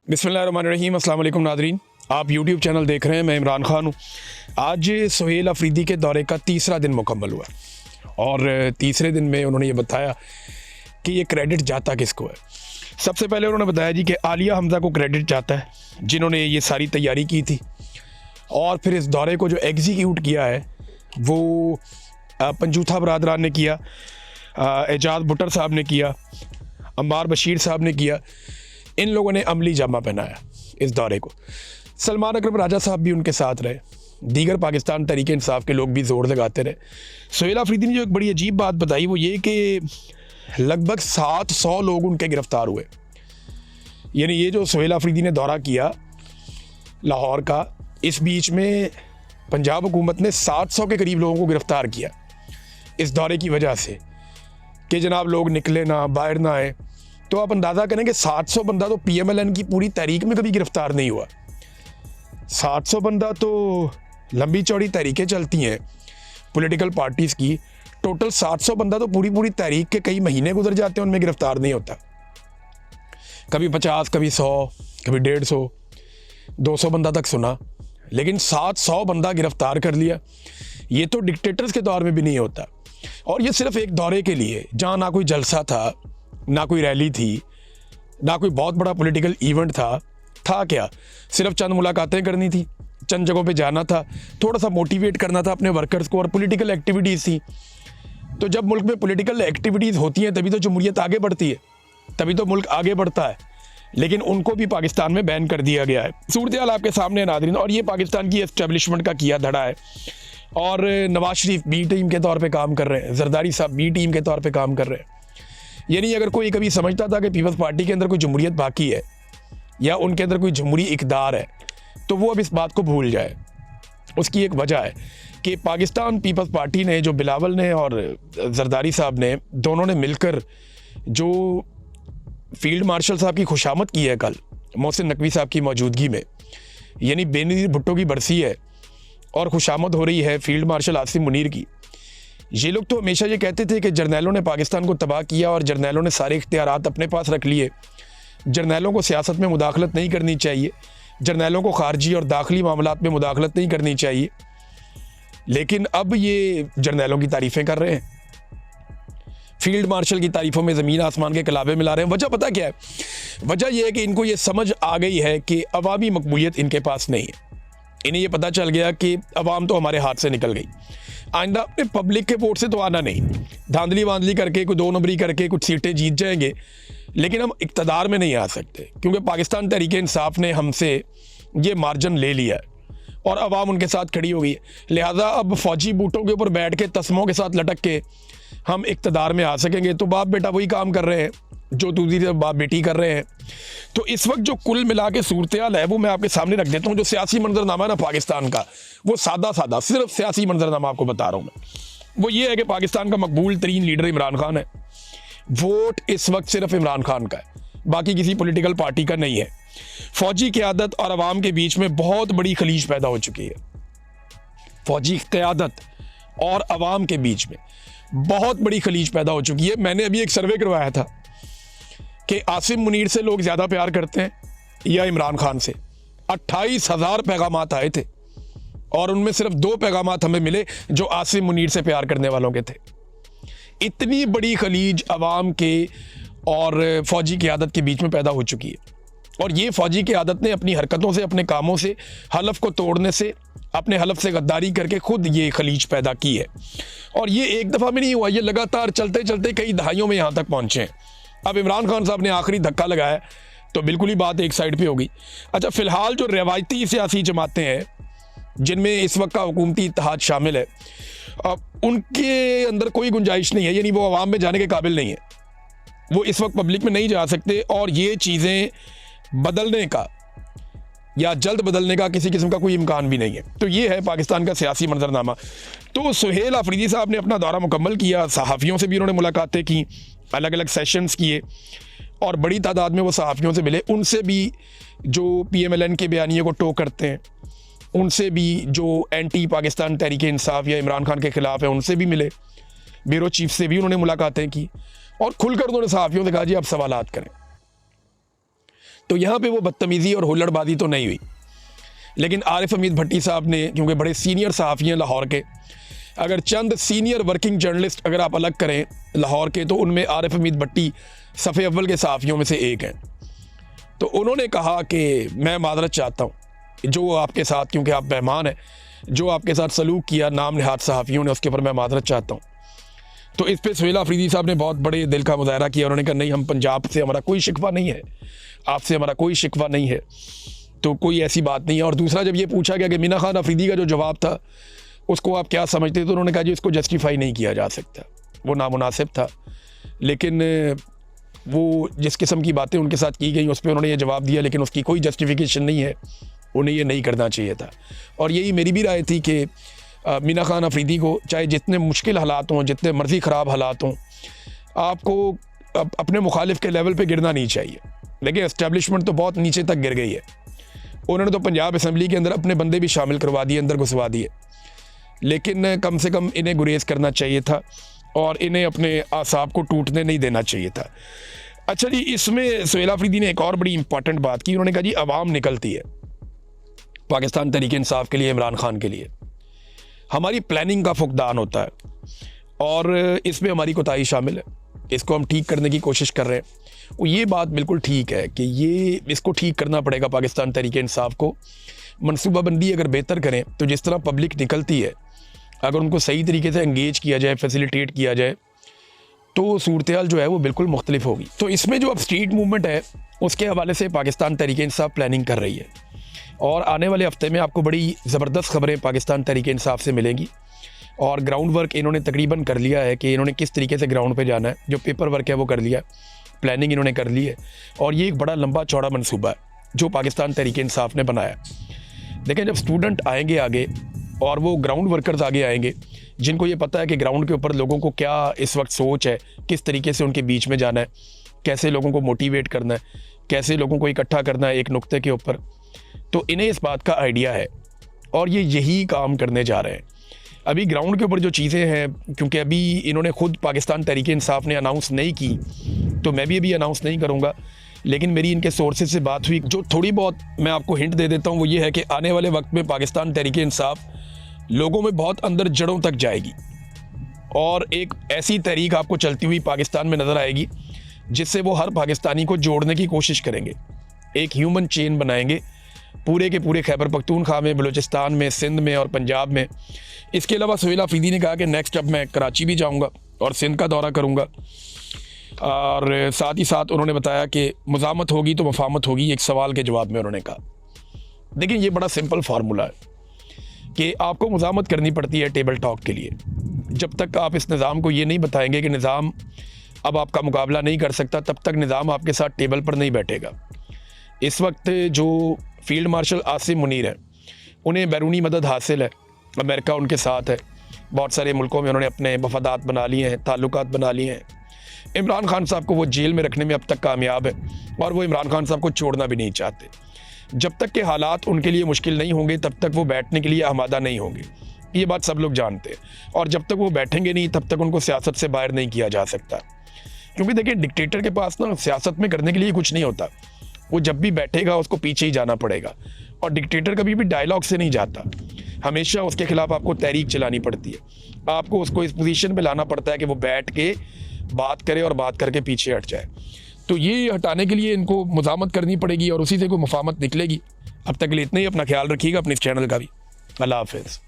बिस्मिल्लाहिर्रहमानिर्रहीम। अस्सलाम वालेकुम नादरीन, आप यूट्यूब चैनल देख रहे हैं। मैं इमरान खान हूँ। आज सुहेल अफरीदी के दौरे का तीसरा दिन मुकम्मल हुआ और तीसरे दिन में उन्होंने ये बताया कि ये क्रेडिट जाता किसको है। सबसे पहले उन्होंने बताया जी कि आलिया हमज़ा को क्रेडिट जाता है, जिन्होंने ये सारी तैयारी की थी और फिर इस दौरे को जो एग्जीक्यूट किया है वो पंजूथा बरादरान ने किया, एजाज भुट्टर साहब ने किया, अम्मार बशीर साहब ने किया। इन लोगों ने अमली जामा पहनाया इस दौरे को। सलमान अकरम राजा साहब भी उनके साथ रहे, दीगर पाकिस्तान तहरीक इंसाफ के लोग भी जोर लगाते रहे। सुहेल अफरीदी ने जो एक बड़ी अजीब बात बताई वो ये कि लगभग 700 लोग उनके गिरफ्तार हुए। यानी ये जो सुहेल अफरीदी ने दौरा किया लाहौर का, इस बीच में पंजाब हुकूमत ने 700 के करीब लोगों को गिरफ्तार किया इस दौरे की वजह से कि जनाब लोग निकले ना, बाहर ना आए। तो आप अंदाज़ा करें कि 700 बंदा तो PMLN की पूरी तहरीक में कभी गिरफ्तार नहीं हुआ। 700 बंदा तो लंबी चौड़ी तहरीकें चलती हैं पॉलिटिकल पार्टीज़ की, टोटल 700 बंदा तो पूरी तहरीक के कई महीने गुजर जाते हैं, उनमें गिरफ्तार नहीं होता। कभी 50, कभी 100, कभी 150, 200 बंदा तक सुना, लेकिन 700 बंदा गिरफ्तार कर लिया। ये तो डिक्टेटर्स के दौर में भी नहीं होता। और ये सिर्फ एक दौरे के लिए, जहाँ ना कोई जलसा था, ना कोई रैली थी, ना कोई बहुत बड़ा पॉलिटिकल इवेंट था क्या? सिर्फ चंद मुलाकातें करनी थी, चंद जगहों पे जाना था, थोड़ा सा मोटिवेट करना था अपने वर्कर्स को, और पॉलिटिकल एक्टिविटीज़ थी। तो जब मुल्क में पॉलिटिकल एक्टिविटीज़ होती हैं तभी तो जमहूरियत आगे बढ़ती है, तभी तो मुल्क आगे बढ़ता है। लेकिन उनको भी पाकिस्तान में बैन कर दिया गया है। सूरत हाल आपके सामने है नादरीन, और ये पाकिस्तान की एस्टेब्लिशमेंट का किया धड़ा है। और नवाज शरीफ बी टीम के तौर पे काम कर रहे हैं, जरदारी साहब बी टीम के तौर पे काम कर रहे हैं। यानी अगर कोई कभी समझता था कि पीपल्स पार्टी के अंदर कोई जमहूरियत बाकी है या उनके अंदर कोई जमहूरी इक़्तिदार है, तो वो अब इस बात को भूल जाए। उसकी एक वजह है कि पाकिस्तान पीपल्स पार्टी ने, जो बिलावल ने और जरदारी साहब ने, दोनों ने मिलकर जो फील्ड मार्शल साहब की खुशामद की है कल मोहसिन नकवी साहब की मौजूदगी में, यानी बेनज़ीर भुट्टो की बरसी है और खुशामद हो रही है फील्ड मार्शल आसिम मुनीर की। ये लोग तो हमेशा ये कहते थे कि जर्नैलों ने पाकिस्तान को तबाह किया और जर्नैलों ने सारे इख्तियारात अपने पास रख लिए, जर्नैलों को सियासत में मुदाखलत नहीं करनी चाहिए, जर्नैलों को खारजी और दाखिली मामलात में मुदाखलत नहीं करनी चाहिए। लेकिन अब ये जर्नैलों की तारीफ़ें कर रहे हैं, फील्ड मार्शल की तारीफ़ों में ज़मीन आसमान के कलाबे मिला रहे हैं। वजह पता क्या है? वजह यह है कि इनको ये समझ आ गई है कि अवामी मकबूलियत इनके पास नहीं है। इन्हें ये पता चल गया कि अवाम तो हमारे हाथ से निकल गई, आइंदा अपने पब्लिक के वोट से तो आना नहीं, धांधली वांधली करके कोई 2 नंबरी करके कुछ सीटें जीत जाएंगे, लेकिन हम इक़्तिदार में नहीं आ सकते, क्योंकि पाकिस्तान तहरीक इंसाफ ने हमसे ये मार्जिन ले लिया है और अवाम उनके साथ खड़ी हो गई है। लिहाजा अब फौजी बूटों के ऊपर बैठ के, तस्मों के साथ लटक के हम इक़्तिदार में आ सकेंगे। तो बाप बेटा वही काम कर रहे हैं जो दूसरी बाप बेटी कर रहे हैं। तो इस वक्त जो कुल मिला के सूरत हाल है वो मैं आपके सामने रख देता हूँ। जो सियासी मंजरनामा है ना पाकिस्तान का, वो सादा सिर्फ सियासी मंजरनामा आपको बता रहा हूँ मैं। वो ये है कि पाकिस्तान का मकबूल तरीन लीडर इमरान खान है। वोट इस वक्त सिर्फ इमरान खान का है, बाकी किसी पॉलिटिकल पार्टी का नहीं है। फौजी क़यादत और अवाम के बीच में बहुत बड़ी खलीज पैदा हो चुकी है। फौजी क़यादत और अवाम के बीच में बहुत बड़ी खलीज पैदा हो चुकी है। मैंने अभी एक सर्वे करवाया था कि आसिम मुनीर से लोग ज़्यादा प्यार करते हैं या इमरान खान से। 28,000 पैगामात आए थे और उनमें सिर्फ 2 पैगामात हमें मिले जो आसिम मुनीर से प्यार करने वालों के थे। इतनी बड़ी खलीज अवाम के और फौजी क़यादत के बीच में पैदा हो चुकी है। और ये फौजी क़यादत ने अपनी हरकतों से, अपने कामों से, हलफ को तोड़ने से, अपने हलफ से गद्दारी करके खुद ये खलीज पैदा की है। और ये एक दफ़ा में नहीं हुआ, ये लगातार चलते चलते कई दहाइयों में यहाँ तक पहुँचे हैं। अब इमरान खान साहब ने आखिरी धक्का लगाया तो बिल्कुल ही बात एक साइड पे होगी। अच्छा, फ़िलहाल जो रवायती सियासी जमातें हैं जिनमें इस वक्त का हुकूमती इत्तेहाद शामिल है, उनके अंदर कोई गुंजाइश नहीं है, यानी वो अवाम में जाने के काबिल नहीं है, वो इस वक्त पब्लिक में नहीं जा सकते। और ये चीज़ें बदलने का या जल्द बदलने का किसी किस्म का कोई इम्कान भी नहीं है। तो ये है पाकिस्तान का सियासी मंजरनामा। तो सुहेल अफरीदी साहब ने अपना दौरा मुकम्मल किया, सहाफ़ियों से भी उन्होंने मुलाकातें की, अलग अलग सेशंस किए और बड़ी तादाद में वो सहाफ़ियों से मिले। उनसे भी जो PMLN के बयानिए को टो करते हैं, उनसे भी जो एंटी पाकिस्तान तहरीक इंसाफ या इमरान खान के ख़िलाफ़ है, उनसे भी मिले। ब्यूरो चीफ से भी उन्होंने मुलाकातें की और खुलकर उन्होंने सहाफ़ियों से कहा जी आप सवालात करें। तो यहाँ पे वो बदतमीज़ी और हुल्लड़बाजी तो नहीं हुई। लेकिन आरिफ हमीद भट्टी साहब ने, क्योंकि बड़े सीनियर सहाफ़ी हैं लाहौर के, अगर चंद सीनियर वर्किंग जर्नलिस्ट अगर आप अलग करें लाहौर के, तो उनमें आरिफ हमीद भट्टी सफ़े अव्वल के सहाफ़ियों में से एक हैं। तो उन्होंने कहा कि मैं मादरत चाहता हूँ, जो आपके साथ, क्योंकि आप मेहमान हैं, जो आपके साथ सलूक किया नाम नहाद सहाफ़ियों ने, उसके ऊपर मैं मादरत चाहता हूँ। तो इस पे सुहेल अफरीदी साहब ने बहुत बड़े दिल का मुजाहरा किया। उन्होंने कहा नहीं, हम पंजाब से हमारा कोई शिकवा नहीं है, आपसे हमारा कोई शिकवा नहीं है, तो कोई ऐसी बात नहीं है। और दूसरा, जब ये पूछा गया कि मीना खान अफरीदी का जो जवाब था उसको आप क्या समझते, तो उन्होंने कहा जी इसको जस्टिफाई नहीं किया जा सकता, वो नामुनासिब था। लेकिन वो जिस किस्म की बातें उनके साथ की गई उस पर उन्होंने ये जवाब दिया, लेकिन उसकी कोई जस्टिफिकेशन नहीं है, उन्हें ये नहीं करना चाहिए था। और यही मेरी भी राय थी कि मीना खान अफरीदी को चाहे जितने मुश्किल हालात हों, जितने मर्जी ख़राब हालात हों, आपको अपने मुखालिफ के लेवल पे गिरना नहीं चाहिए। लेकिन एस्टेब्लिशमेंट तो बहुत नीचे तक गिर गई है। उन्होंने तो पंजाब असम्बली के अंदर अपने बंदे भी शामिल करवा दिए, अंदर घुसवा दिए। लेकिन कम से कम इन्हें गुरेज करना चाहिए था और इन्हें अपने आसाब को टूटने नहीं देना चाहिए था। अच्छा जी, इसमें सुहेल अफरीदी ने एक और बड़ी इंपॉर्टेंट बात की। उन्होंने कहा जी अवाम निकलती है पाकिस्तान तहरीक इंसाफ के लिए, इमरान खान के लिए, हमारी प्लानिंग का फुकदान होता है और इसमें हमारी कोताही शामिल है, इसको हम ठीक करने की कोशिश कर रहे हैं। और ये बात बिल्कुल ठीक है कि इसको ठीक करना पड़ेगा पाकिस्तान तहरीक इंसाफ को। मनसूबाबंदी अगर बेहतर करें तो जिस तरह पब्लिक निकलती है, अगर उनको सही तरीके से एंगेज किया जाए, फैसिलिटेट किया जाए, तो सूरत-ए-हाल जो है वो बिल्कुल मुख्तलिफ होगी। तो इसमें जो अब स्ट्रीट मूवमेंट है उसके हवाले से पाकिस्तान तहरीक इंसाफ प्लानिंग कर रही है और आने वाले हफ्ते में आपको बड़ी ज़बरदस्त खबरें पाकिस्तान तहरीक इंसाफ से मिलेंगी। और ग्राउंड वर्क इन्होंने तकरीबन कर लिया है कि इन्होंने किस तरीके से ग्राउंड पे जाना है, जो पेपर वर्क है वो कर लिया, प्लानिंग इन्होंने कर ली है। और ये एक बड़ा लंबा चौड़ा मनसूबा है जो पाकिस्तान तहरीक इंसाफ ने बनाया। लेकिन जब स्टूडेंट आएंगे आगे और वो ग्राउंड वर्कर्स आगे आएंगे, जिनको ये पता है कि ग्राउंड के ऊपर लोगों को क्या इस वक्त सोच है, किस तरीके से उनके बीच में जाना है, कैसे लोगों को मोटिवेट करना है, कैसे लोगों को इकट्ठा करना है एक नुक्ते के ऊपर, तो इन्हें इस बात का आइडिया है और ये यही काम करने जा रहे हैं। अभी ग्राउंड के ऊपर जो चीज़ें हैं, क्योंकि अभी इन्होंने खुद पाकिस्तान तहरीक इंसाफ ने अनाउंस नहीं की, तो मैं भी अभी अनाउंस नहीं करूँगा। लेकिन मेरी इनके सोर्सेज से बात हुई, जो थोड़ी बहुत मैं आपको हिंट दे देता हूँ, वो ये है कि आने वाले वक्त में पाकिस्तान तहरीक इंसाफ लोगों में बहुत अंदर जड़ों तक जाएगी और एक ऐसी तहरीक आपको चलती हुई पाकिस्तान में नज़र आएगी जिससे वो हर पाकिस्तानी को जोड़ने की कोशिश करेंगे। एक ह्यूमन चेन बनाएंगे पूरे के पूरे खैबर पख्तूनख्वा में, बलूचिस्तान में, सिंध में और पंजाब में। इसके अलावा सुहेल अफरीदी ने कहा कि नेक्स्ट अब मैं कराची भी जाऊंगा और सिंध का दौरा करूंगा। और साथ ही साथ उन्होंने बताया कि मुज़ामत होगी तो मफामत होगी। एक सवाल के जवाब में उन्होंने कहा। देखिए, ये बड़ा सिंपल फार्मूला है कि आपको मुज़ामत करनी पड़ती है टेबल टॉक के लिए। जब तक आप इस निज़ाम को ये नहीं बताएंगे कि निज़ाम अब आपका मुकाबला नहीं कर सकता, तब तक निज़ाम आपके साथ टेबल पर नहीं बैठेगा। इस वक्त जो फील्ड मार्शल आसिम मुनीर हैं, उन्हें बैरूनी मदद हासिल है, अमेरिका उनके साथ है, बहुत सारे मुल्कों में उन्होंने अपने मफादात बना लिए हैं, ताल्लुकात बना लिए हैं। इमरान खान साहब को वो जेल में रखने में अब तक कामयाब है और वो इमरान खान साहब को छोड़ना भी नहीं चाहते। जब तक के हालात उनके लिए मुश्किल नहीं होंगे तब तक वो बैठने के लिए आमादा नहीं होंगे, ये बात सब लोग जानते हैं। और जब तक वो बैठेंगे नहीं तब तक उनको सियासत से बाहर नहीं किया जा सकता। क्योंकि देखिए, डिक्टेटर के पास ना सियासत में करने के लिए कुछ नहीं होता, वो जब भी बैठेगा उसको पीछे ही जाना पड़ेगा। और डिक्टेटर कभी भी डायलॉग से नहीं जाता, हमेशा उसके खिलाफ आपको तहरीक चलानी पड़ती है, आपको उसको इस पोजीशन पे लाना पड़ता है कि वो बैठ के बात करे और बात करके पीछे हट जाए। तो ये हटाने के लिए इनको मुज़ामत करनी पड़ेगी और उसी से कोई मुफाहमत निकलेगी। अब तक के लिए इतना ही। अपना ख्याल रखिएगा, अपने इस चैनल का भी। अल्लाह हाफ़िज़।